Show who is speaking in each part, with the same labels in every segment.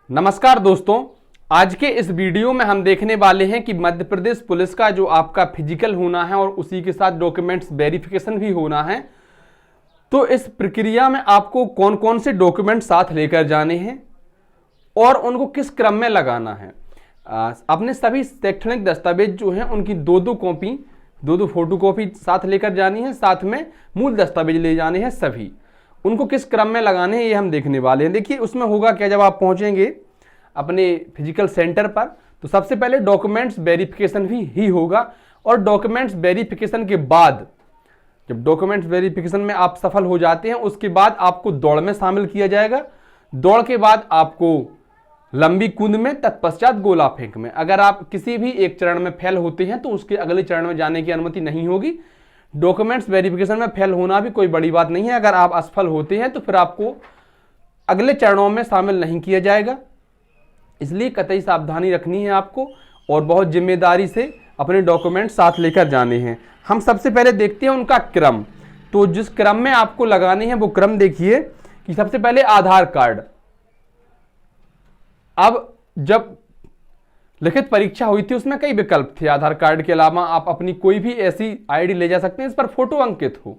Speaker 1: नमस्कार दोस्तों, आज के इस वीडियो में हम देखने वाले हैं कि मध्य प्रदेश पुलिस का जो आपका फिजिकल होना है और उसी के साथ डॉक्यूमेंट्स वेरिफिकेशन भी होना है। तो इस प्रक्रिया में आपको कौन कौन से डॉक्यूमेंट साथ लेकर जाने हैं और उनको किस क्रम में लगाना है। अपने सभी शैक्षणिक दस्तावेज जो हैं उनकी दो फोटो कॉपी साथ लेकर जानी है, साथ में मूल दस्तावेज ले जाने हैं। सभी उनको किस क्रम में लगाने हैं ये हम देखने वाले हैं। देखिए उसमें होगा क्या, जब आप पहुंचेंगे अपने फिजिकल सेंटर पर तो सबसे पहले डॉक्यूमेंट्स वेरिफिकेशन ही होगा। और डॉक्यूमेंट्स वेरिफिकेशन के बाद, जब डॉक्यूमेंट्स वेरिफिकेशन में आप सफल हो जाते हैं, उसके बाद आपको दौड़ में शामिल किया जाएगा। दौड़ के बाद आपको लंबी कूद में, तत्पश्चात गोला फेंक में। अगर आप किसी भी एक चरण में फेल होते हैं तो उसके अगले चरण में जाने की अनुमति नहीं होगी। डॉक्यूमेंट्स वेरिफिकेशन में फेल होना भी कोई बड़ी बात नहीं है। अगर आप असफल होते हैं तो फिर आपको अगले चरणों में शामिल नहीं किया जाएगा। इसलिए कतई सावधानी रखनी है आपको और बहुत जिम्मेदारी से अपने डॉक्यूमेंट साथ लेकर जाने हैं। हम सबसे पहले देखते हैं उनका क्रम। तो जिस क्रम में आपको लगाने हैं वो क्रम देखिए कि सबसे पहले आधार कार्ड। अब जब लिखित परीक्षा हुई थी उसमें कई विकल्प थे। आधार कार्ड के अलावा आप अपनी कोई भी ऐसी आईडी ले जा सकते हैं इस पर फोटो अंकित हो।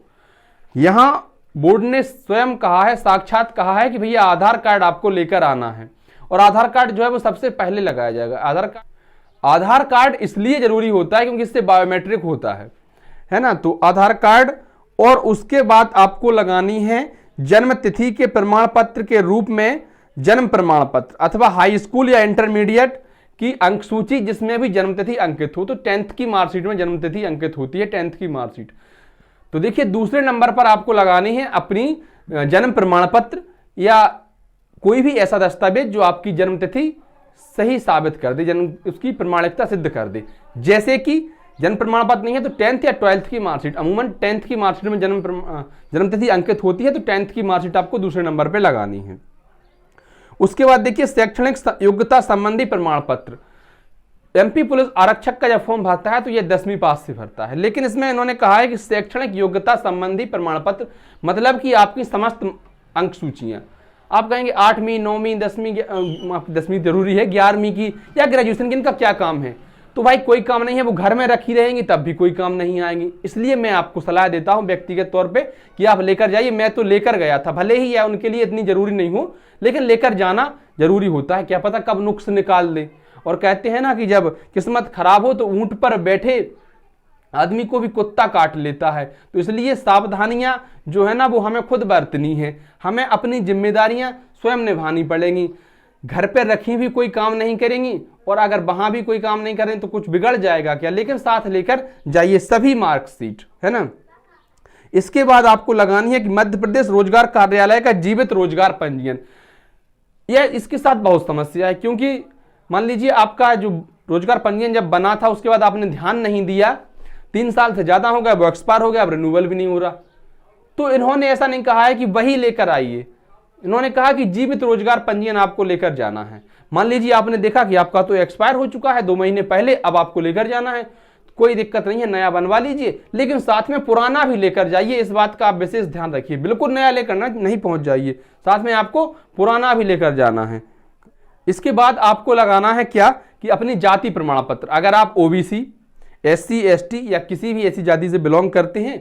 Speaker 1: यहां बोर्ड ने स्वयं कहा है, साक्षात कहा है कि भैया आधार कार्ड आपको लेकर आना है। और आधार कार्ड जो है वो सबसे पहले लगाया जाएगा। आधार कार्ड इसलिए जरूरी होता है क्योंकि इससे बायोमेट्रिक होता है ना। तो आधार कार्ड और उसके बाद आपको लगानी है जन्म तिथि के प्रमाण पत्र के रूप में जन्म प्रमाण पत्र अथवा हाई स्कूल या इंटरमीडिएट की अंक सूची जिसमें भी जन्मतिथि अंकित हो। तो 10th की मार्कशीट में जन्मतिथि अंकित होती है, 10th की मार्कशीट। तो देखिए दूसरे नंबर पर आपको लगानी है अपनी जन्म प्रमाण पत्र या कोई भी ऐसा दस्तावेज जो आपकी जन्मतिथि सही साबित कर दे, जन्म उसकी प्रमाणिकता सिद्ध कर दे। जैसे कि जन्म प्रमाण पत्र नहीं है तो 10th या 12th की मार्कशीट। अमूमन 10th की मार्कशीट में जन्मतिथि अंकित होती है, तो 10th की मार्कशीट आपको दूसरे नंबर पर लगानी है। उसके बाद देखिए शैक्षणिक योग्यता संबंधी प्रमाण पत्र। एमपी पुलिस आरक्षक का जब फॉर्म भरता है तो यह 10वीं पास से भरता है, लेकिन इसमें इन्होंने कहा है कि शैक्षणिक योग्यता संबंधी प्रमाण पत्र मतलब कि आपकी समस्त अंक सूचियां। आप कहेंगे 8वीं 9वीं 10वीं जरूरी है, 11वीं की या ग्रेजुएशन की, इनका क्या काम है। तो भाई कोई काम नहीं है, वो घर में रखी रहेंगी तब भी कोई काम नहीं आएंगी। इसलिए मैं आपको सलाह देता हूं व्यक्तिगत तौर पे कि आप लेकर जाइए। मैं तो लेकर गया था, भले ही या उनके लिए इतनी जरूरी नहीं हो, लेकिन लेकर जाना जरूरी होता है। क्या पता कब नुक्स निकाल दे। और कहते हैं ना कि जब किस्मत खराब हो तो ऊंट पर बैठे आदमी को भी कुत्ता काट लेता है। तो इसलिए सावधानियां जो है ना वो हमें खुद बरतनी है। हमें अपनी जिम्मेदारियां स्वयं निभानी पड़ेंगी। घर पे रखी भी कोई काम नहीं करेंगी और अगर वहां भी कोई काम नहीं करें तो कुछ बिगड़ जाएगा क्या। लेकिन साथ लेकर जाइए सभी मार्कशीट, है ना। इसके बाद आपको लगानी है कि मध्य प्रदेश रोजगार कार्यालय का जीवित रोजगार पंजीयन। यह इसके साथ बहुत समस्या है, क्योंकि मान लीजिए आपका जो रोजगार पंजीयन जब बना था उसके बाद आपने ध्यान नहीं दिया, 3 साल से ज्यादा हो गया, वो एक्सपायर हो गया, अब रिन्यूअल भी नहीं हो रहा। तो इन्होंने ऐसा नहीं कहा है कि वही लेकर आइए, इन्होंने कहा कि जीवित रोजगार पंजीयन आपको लेकर जाना है। मान लीजिए आपने देखा कि आपका तो एक्सपायर हो चुका है 2 महीने पहले, अब आपको लेकर जाना है, कोई दिक्कत नहीं है, नया बनवा लीजिए, लेकिन साथ में पुराना भी लेकर जाइए। इस बात का आप विशेष ध्यान रखिए, बिल्कुल नया लेकर नहीं पहुंच जाइए, साथ में आपको पुराना भी लेकर जाना है। इसके बाद आपको लगाना है क्या कि अपनी जाति प्रमाण पत्र। अगर आप ओबीसी, SC ST या किसी भी ऐसी जाति से बिलोंग करते हैं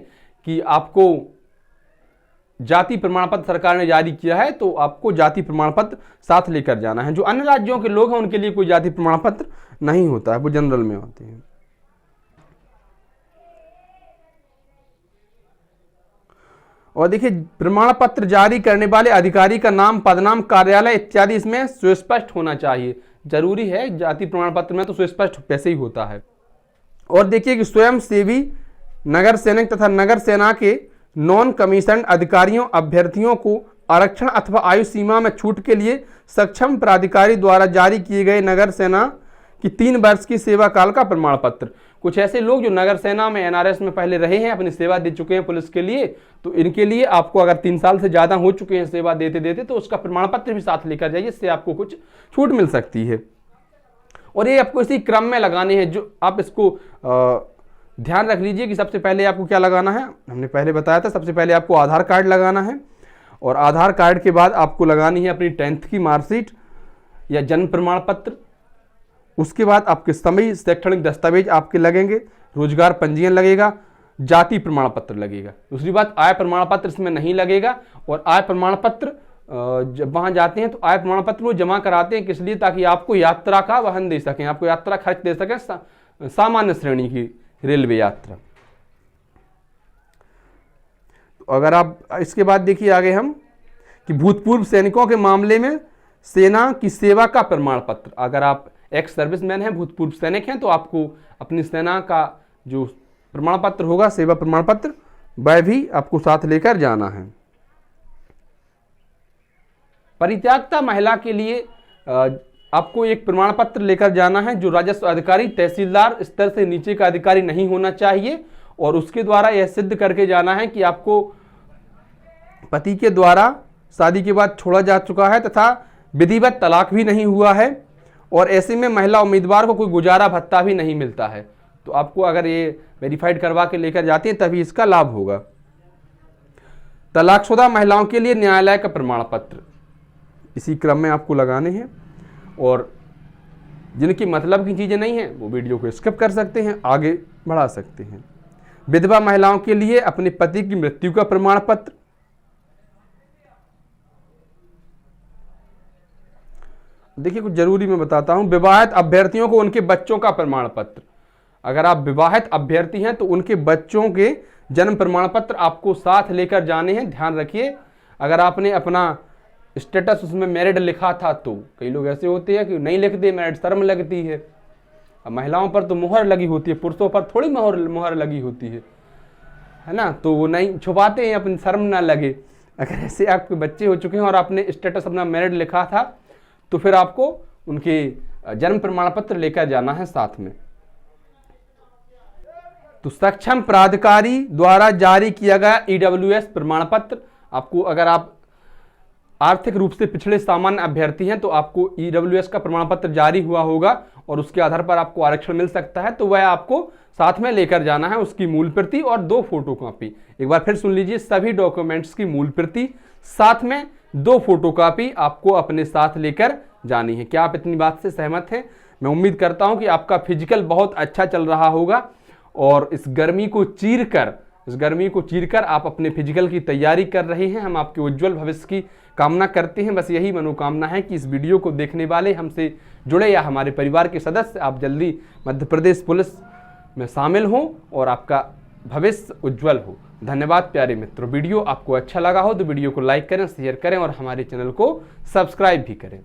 Speaker 1: कि आपको जाति प्रमाण पत्र सरकार ने जारी किया है, तो आपको जाति प्रमाण पत्र साथ लेकर जाना है। जो अन्य राज्यों के लोग हैं उनके लिए कोई जाति प्रमाण पत्र नहीं होता है, वो जनरल में होते हैं। और देखिए प्रमाण पत्र जारी करने वाले अधिकारी का नाम, पदनाम, कार्यालय इत्यादि इसमें सुस्पष्ट होना चाहिए। जरूरी है, जाति प्रमाण पत्र में तो सुस्पष्ट वैसे ही होता है। और देखिए कि स्वयं सेवी, नगर सैनिक तथा नगर सेना के नॉन कमीशन अधिकारियों अभ्यर्थियों को आरक्षण अथवा आयु सीमा में छूट के लिए सक्षम प्राधिकारी द्वारा जारी किए गए नगर सेना की 3 वर्ष की सेवा काल का प्रमाण पत्र। कुछ ऐसे लोग जो नगर सेना में NRS में पहले रहे हैं, अपनी सेवा दे चुके हैं पुलिस के लिए, तो इनके लिए आपको अगर 3 साल से ज्यादा हो चुके हैं सेवा देते देते, तो उसका प्रमाण पत्र भी साथ लेकर जाइए, इससे आपको कुछ छूट मिल सकती है। और ये आपको इसी क्रम में लगाने हैं। जो आप इसको ध्यान रख लीजिए कि सबसे पहले आपको क्या लगाना है, हमने पहले बताया था। सबसे पहले आपको आधार कार्ड लगाना है और आधार कार्ड के बाद आपको लगानी है अपनी 10th की मार्कशीट। या जन्म प्रमाण पत्र। उसके बाद आपके सभी शैक्षणिक दस्तावेज आपके लगेंगे, रोजगार पंजीयन लगेगा, जाति प्रमाण पत्र लगेगा। दूसरी बात, आय प्रमाण पत्र इसमें नहीं लगेगा। और आय प्रमाण पत्र जब वहां जाते हैं तो आय प्रमाण पत्र वो जमा कराते हैं किस लिए, ताकि आपको यात्रा का वहन दे सकें, आपको यात्रा खर्च दे सकें, सामान्य श्रेणी की रेलवे यात्रा। तो अगर आप इसके बाद देखिए आगे हम कि भूतपूर्व सैनिकों के मामले में सेना की सेवा का प्रमाण पत्र। अगर आप एक्स सर्विसमैन हैं, भूतपूर्व सैनिक हैं, तो आपको अपनी सेना का जो प्रमाण पत्र होगा, सेवा प्रमाण पत्र, वह भी आपको साथ लेकर जाना है। परित्यागता महिला के लिए आपको एक प्रमाण पत्र लेकर जाना है जो राजस्व अधिकारी, तहसीलदार स्तर से नीचे का अधिकारी नहीं होना चाहिए, और उसके द्वारा यह सिद्ध करके जाना है कि आपको पति के द्वारा शादी के बाद छोड़ा जा चुका है तथा विधिवत तलाक भी नहीं हुआ है, और ऐसे में महिला उम्मीदवार को कोई गुजारा भत्ता भी नहीं मिलता है। तो आपको अगर ये वेरीफाइड करवा के लेकर जाते हैं तभी इसका लाभ होगा। तलाकशुदा महिलाओं के लिए न्यायालय का प्रमाण पत्र इसी क्रम में आपको लगाने हैं, और जिनकी मतलब की चीजें नहीं हैं वो वीडियो को स्किप कर सकते हैं, आगे बढ़ा सकते हैं। विधवा महिलाओं के लिए अपने पति की मृत्यु का प्रमाण पत्र। देखिए कुछ जरूरी मैं बताता हूं, विवाहित अभ्यर्थियों को उनके बच्चों का प्रमाण पत्र। अगर आप विवाहित अभ्यर्थी हैं तो उनके बच्चों के जन्म प्रमाण पत्र आपको साथ लेकर जाने हैं। ध्यान रखिए, अगर आपने अपना स्टेटस उसमें मैरिड लिखा था, तो कई लोग ऐसे होते हैं कि नहीं लिखते, मैरिड शर्म लगती है। अब महिलाओं पर तो मुहर लगी होती है, पुरुषों पर थोड़ी मुहर लगी होती है ना, तो वो नहीं छुपाते हैं, अपनी शर्म ना लगे। अगर ऐसे आपके बच्चे हो चुके हैं और आपने स्टेटस अपना मैरिड लिखा था, तो फिर आपको उनके जन्म प्रमाण पत्र लेकर जाना है साथ में। तो सक्षम प्राधिकारी द्वारा जारी किया गया ईडब्ल्यूएस प्रमाण पत्र। आपको, अगर आप आर्थिक रूप से पिछड़े सामान्य अभ्यर्थी हैं तो आपको ईडब्ल्यूएस का प्रमाण पत्र जारी हुआ होगा और उसके आधार पर आपको आरक्षण मिल सकता है, तो वह आपको साथ में लेकर जाना है, उसकी मूल प्रति और 2 फोटोकॉपी। एक बार फिर सुन लीजिए, सभी डॉक्यूमेंट्स की मूल प्रति साथ में 2 फोटोकॉपी आपको अपने साथ लेकर जानी है। क्या आप इतनी बात से सहमत हैं? मैं उम्मीद करता हूं कि आपका फिजिकल बहुत अच्छा चल रहा होगा और इस गर्मी को चीरकर आप अपने फिजिकल की तैयारी कर रहे हैं। हम आपके उज्जवल भविष्य की कामना करते हैं। बस यही मनोकामना है कि इस वीडियो को देखने वाले, हमसे जुड़े या हमारे परिवार के सदस्य आप जल्दी मध्य प्रदेश पुलिस में शामिल हों और आपका भविष्य उज्जवल हो। धन्यवाद प्यारे मित्रों। वीडियो आपको अच्छा लगा हो तो वीडियो को लाइक करें, शेयर करें और हमारे चैनल को सब्सक्राइब भी करें।